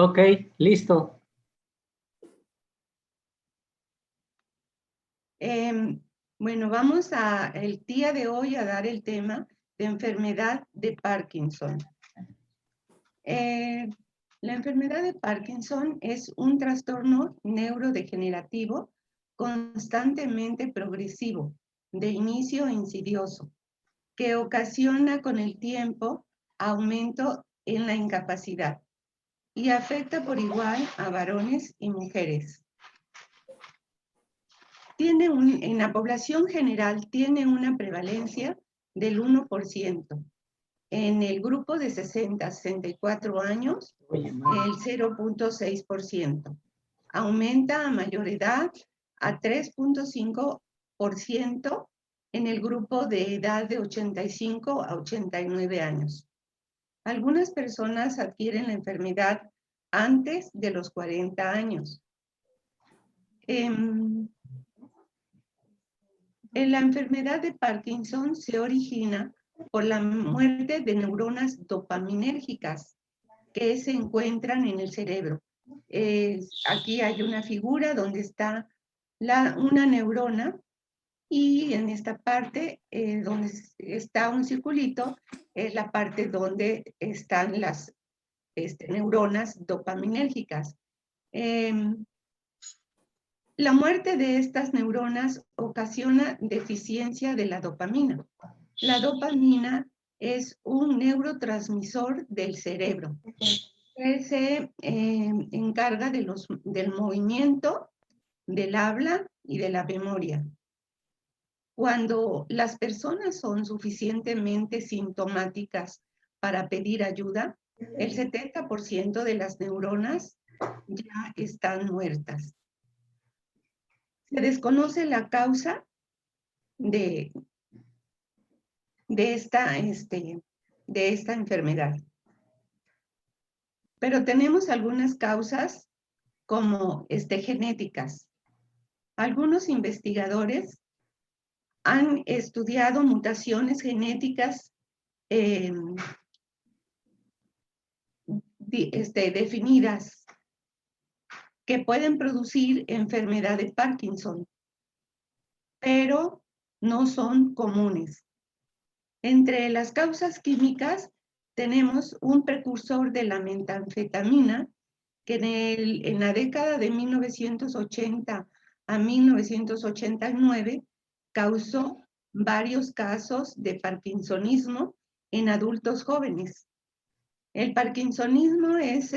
Ok, listo. Bueno, vamos el día de hoy a dar el tema de enfermedad de Parkinson. La enfermedad de Parkinson es un trastorno neurodegenerativo constantemente progresivo, de inicio insidioso, que ocasiona con el tiempo aumento en la incapacidad y afecta por igual a varones y mujeres. En la población general tiene una prevalencia del 1%. En el grupo de 60 a 64 años, el 0.6%. Aumenta a mayor edad a 3.5% en el grupo de edad de 85 a 89 años. Algunas personas adquieren la enfermedad antes de los 40 años. La enfermedad de Parkinson se origina por la muerte de neuronas dopaminérgicas que se encuentran en el cerebro. Aquí hay una figura donde está una neurona y en esta parte donde está un circulito es la parte donde están las neuronas dopaminérgicas. La muerte de estas neuronas ocasiona deficiencia de la dopamina. La dopamina es un neurotransmisor del cerebro que se encarga del movimiento, del habla y de la memoria. Cuando las personas son suficientemente sintomáticas para pedir ayuda, el 70% de las neuronas ya están muertas. Se desconoce la causa de esta enfermedad. Pero tenemos algunas causas como genéticas. Algunos investigadores han estudiado mutaciones genéticas definidas que pueden producir enfermedad de Parkinson, pero no son comunes. Entre las causas químicas tenemos un precursor de la metanfetamina que en la década de 1980 a 1989 causó varios casos de parkinsonismo en adultos jóvenes. El parkinsonismo es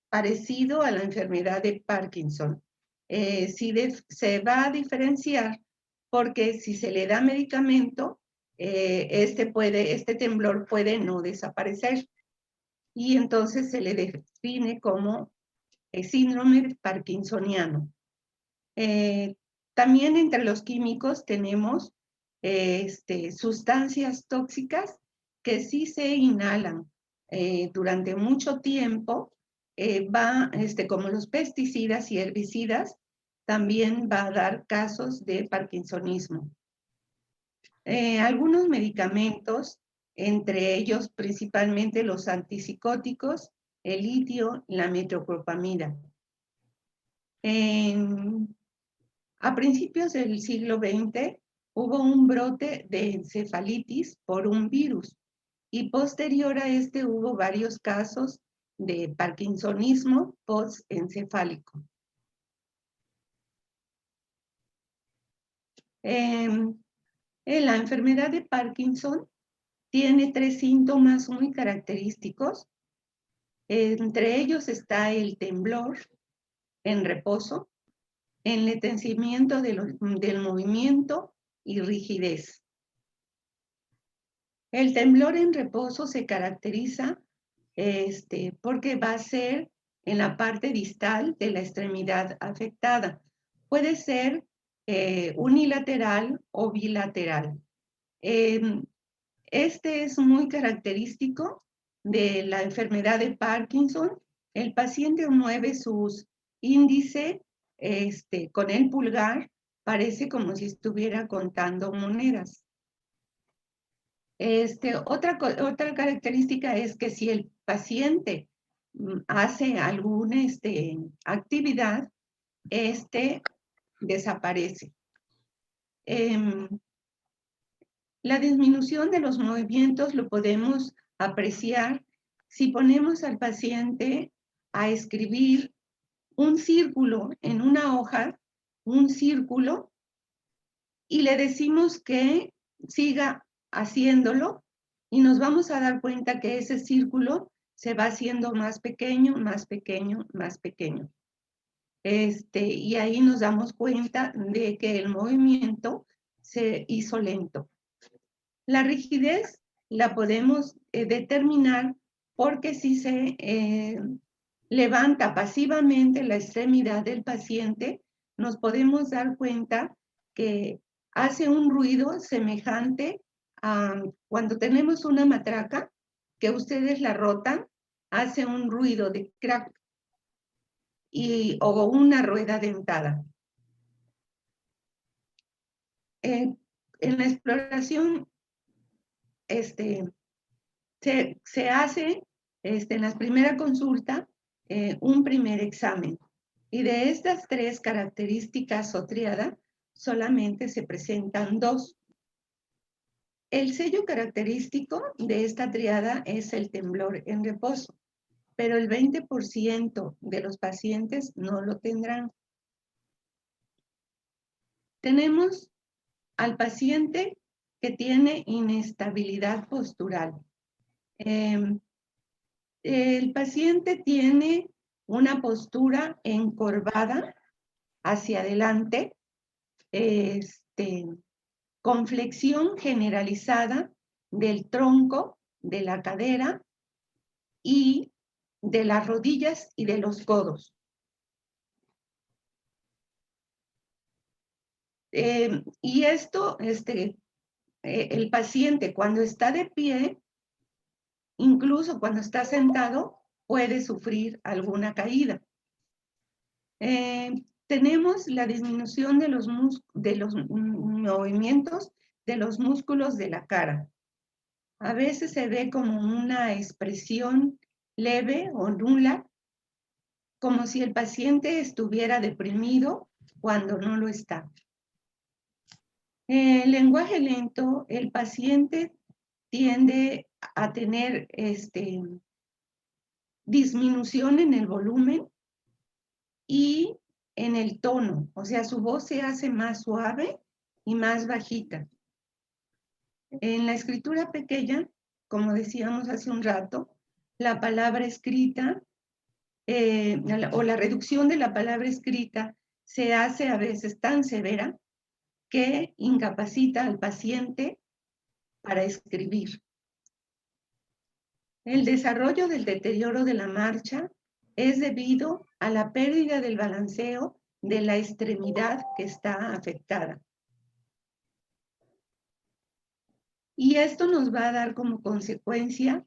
parecido a la enfermedad de Parkinson. Se va a diferenciar porque si se le da medicamento, este temblor puede no desaparecer y entonces se le define como síndrome parkinsoniano. También entre los químicos tenemos sustancias tóxicas que sí se inhalan durante mucho tiempo, como los pesticidas y herbicidas, también va a dar casos de parkinsonismo. Algunos medicamentos, entre ellos principalmente los antipsicóticos, el litio y la metoclopramida. A principios del siglo XX hubo un brote de encefalitis por un virus y posterior a hubo varios casos de parkinsonismo postencefálico. La enfermedad de Parkinson tiene 3 síntomas muy característicos. Entre ellos está el temblor en reposo, enlentecimiento del movimiento y rigidez. El temblor en reposo se caracteriza porque va a ser en la parte distal de la extremidad afectada. Puede ser unilateral o bilateral. Este es muy característico de la enfermedad de Parkinson. El paciente mueve sus índices con el pulgar, parece como si estuviera contando monedas. Otra característica es que si el paciente hace alguna actividad, desaparece. La disminución de los movimientos lo podemos apreciar si ponemos al paciente a escribir un círculo en una hoja, un círculo, y le decimos que siga haciéndolo, y nos vamos a dar cuenta que ese círculo se va haciendo más pequeño, más pequeño, más pequeño. Y ahí nos damos cuenta de que el movimiento se hizo lento. La rigidez la podemos determinar porque si se levanta pasivamente la extremidad del paciente, nos podemos dar cuenta que hace un ruido semejante a cuando tenemos una matraca, que ustedes la rotan, hace un ruido de crack o una rueda dentada. En la exploración se hace en la primera consulta un primer examen. Y de estas 3 características o tríada, solamente se presentan 2. El sello característico de esta tríada es el temblor en reposo, pero el 20% de los pacientes no lo tendrán. Tenemos al paciente que tiene inestabilidad postural. El paciente tiene una postura encorvada hacia adelante, con flexión generalizada del tronco, de la cadera y de las rodillas y de los codos. Y esto, el paciente cuando está de pie, incluso cuando está sentado, puede sufrir alguna caída. Tenemos la disminución de los movimientos de los músculos de la cara. A veces se ve como una expresión leve o nula, como si el paciente estuviera deprimido cuando no lo está. En lenguaje lento, el paciente tiende a tener disminución en el volumen y en el tono, o sea, su voz se hace más suave y más bajita. En la escritura pequeña, como decíamos hace un rato, la palabra escrita o la reducción de la palabra escrita se hace a veces tan severa que incapacita al paciente para escribir. El desarrollo del deterioro de la marcha es debido a la pérdida del balanceo de la extremidad que está afectada. Y esto nos va a dar como consecuencia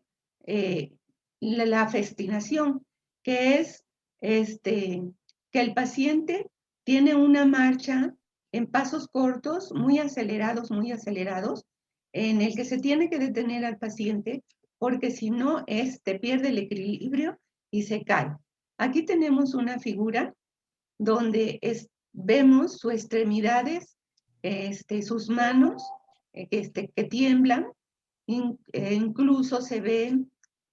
la festinación, que es que el paciente tiene una marcha en pasos cortos, muy acelerados, en el que se tiene que detener al paciente, porque si no, pierde el equilibrio y se cae. Aquí tenemos una figura donde vemos sus extremidades, sus manos, que tiemblan, incluso se ve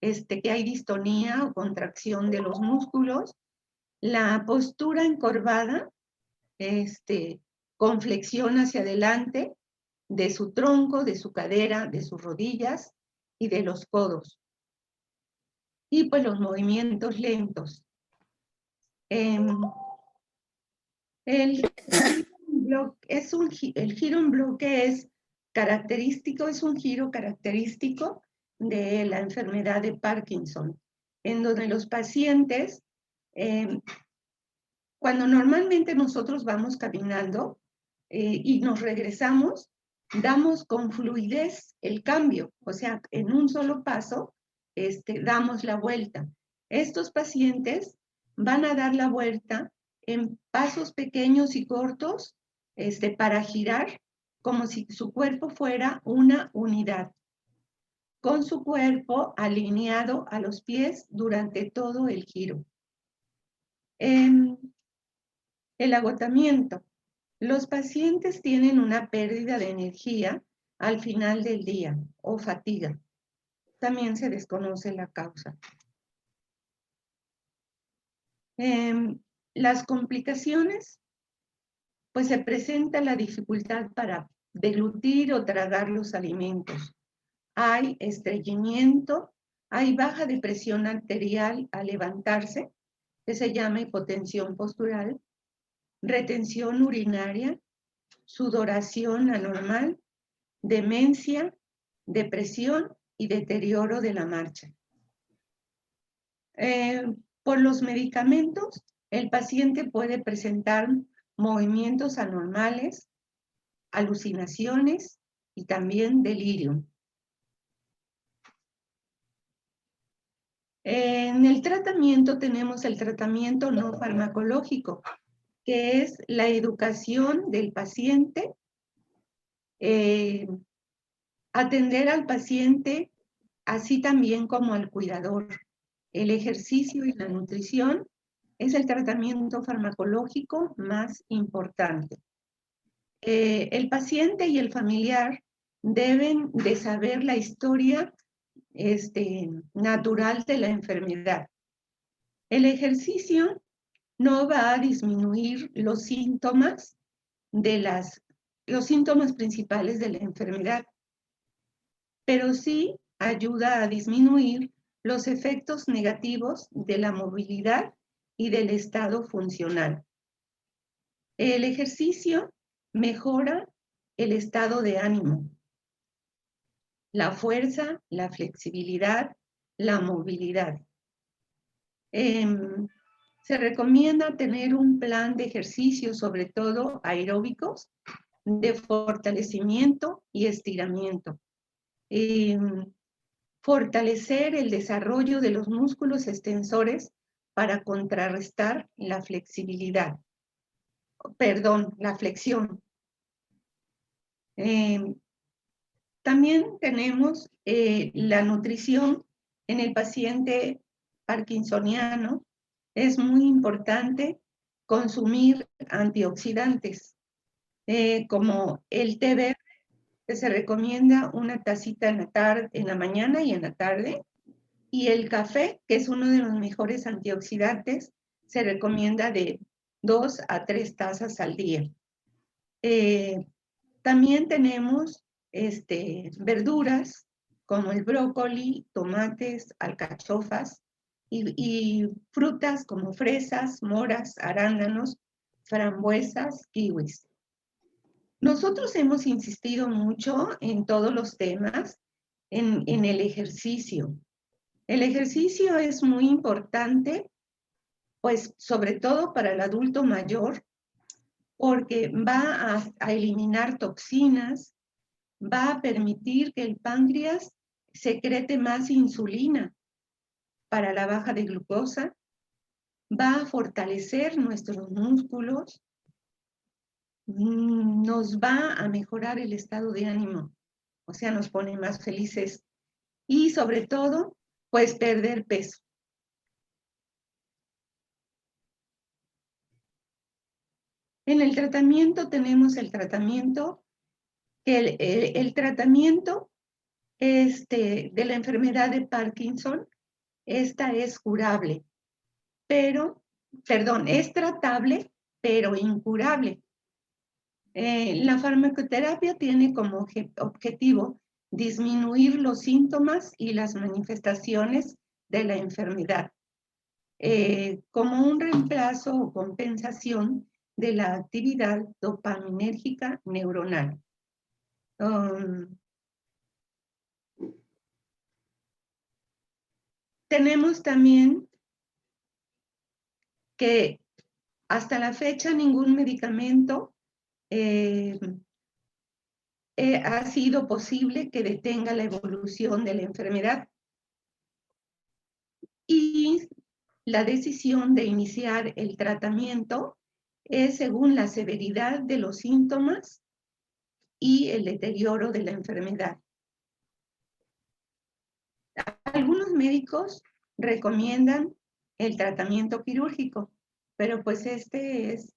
que hay distonía o contracción de los músculos, la postura encorvada, con flexión hacia adelante de su tronco, de su cadera, de sus rodillas y de los codos. Y pues los movimientos lentos. El giro en bloque es característico, es un giro característico de la enfermedad de Parkinson, en donde los pacientes, cuando normalmente nosotros vamos caminando y nos regresamos, damos con fluidez el cambio, o sea, en un solo paso, damos la vuelta. Estos pacientes van a dar la vuelta en pasos pequeños y cortos, para girar como si su cuerpo fuera una unidad. con su cuerpo alineado a los pies durante todo el giro. El agotamiento. Los pacientes tienen una pérdida de energía al final del día o fatiga. También se desconoce la causa. Las complicaciones, pues se presenta la dificultad para deglutir o tragar los alimentos. Hay estreñimiento, hay baja de presión arterial al levantarse, que se llama hipotensión postural, retención urinaria, sudoración anormal, demencia, depresión y deterioro de la marcha. Por los medicamentos, el paciente puede presentar movimientos anormales, alucinaciones y también delirio. En el tratamiento tenemos el tratamiento no farmacológico, que es la educación del paciente, atender al paciente, así también como al cuidador. El ejercicio y la nutrición es el tratamiento farmacológico más importante. El paciente y el familiar deben de saber la historia natural de la enfermedad. El ejercicio no va a disminuir los síntomas principales de la enfermedad, pero sí ayuda a disminuir los efectos negativos de la movilidad y del estado funcional. El ejercicio mejora el estado de ánimo, la fuerza, la flexibilidad, la movilidad. Se recomienda tener un plan de ejercicio, sobre todo aeróbicos, de fortalecimiento y estiramiento. Fortalecer el desarrollo de los músculos extensores para contrarrestar la flexibilidad. La flexión. También tenemos la nutrición en el paciente parkinsoniano. Es muy importante consumir antioxidantes, como el té verde, que se recomienda una tacita en la mañana y en la tarde, y el café, que es uno de los mejores antioxidantes, se recomienda de 2 a 3 tazas al día. También tenemos verduras como el brócoli, tomates, alcachofas y frutas como fresas, moras, arándanos, frambuesas, kiwis. Nosotros hemos insistido mucho en todos los temas, en el ejercicio. El ejercicio es muy importante, pues sobre todo para el adulto mayor, porque va a eliminar toxinas, va a permitir que el páncreas secrete más insulina para la baja de glucosa, va a fortalecer nuestros músculos, nos va a mejorar el estado de ánimo, o sea, nos pone más felices y sobre todo, pues perder peso. En el tratamiento tenemos el tratamiento, el tratamiento de la enfermedad de Parkinson, esta es curable, es tratable, pero incurable. La farmacoterapia tiene como objetivo disminuir los síntomas y las manifestaciones de la enfermedad, como un reemplazo o compensación de la actividad dopaminérgica neuronal. Tenemos también que hasta la fecha ningún medicamento ha sido posible que detenga la evolución de la enfermedad. Y la decisión de iniciar el tratamiento es según la severidad de los síntomas y el deterioro de la enfermedad. médicos recomiendan el tratamiento quirúrgico, pero pues este es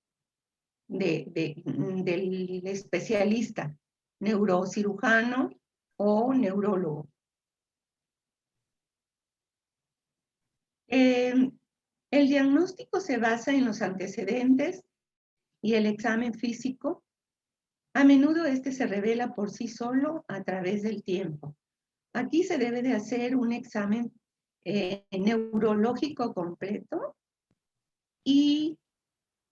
del especialista, neurocirujano o neurólogo. El diagnóstico se basa en los antecedentes y el examen físico. A menudo este se revela por sí solo a través del tiempo. Aquí se debe de hacer un examen neurológico completo y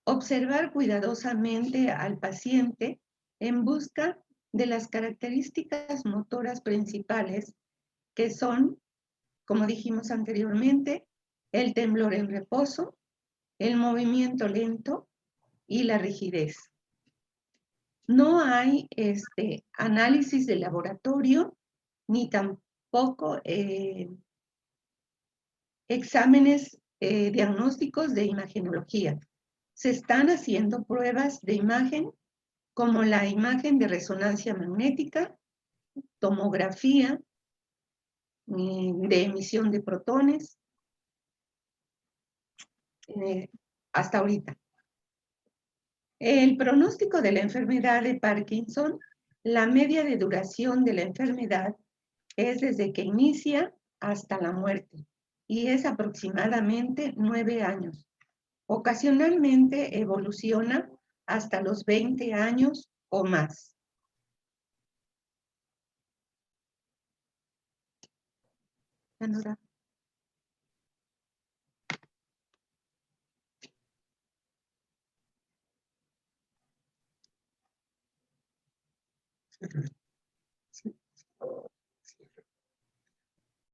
observar cuidadosamente al paciente en busca de las características motoras principales que son, como dijimos anteriormente, el temblor en reposo, el movimiento lento y la rigidez. No hay análisis de laboratorio ni tampoco exámenes diagnósticos de imagenología. Se están haciendo pruebas de imagen como la imagen de resonancia magnética, tomografía, de emisión de protones, hasta ahorita. El pronóstico de la enfermedad de Parkinson, la media de duración de la enfermedad es desde que inicia hasta la muerte y es aproximadamente 9 años. Ocasionalmente evoluciona hasta los 20 años o más. Anora.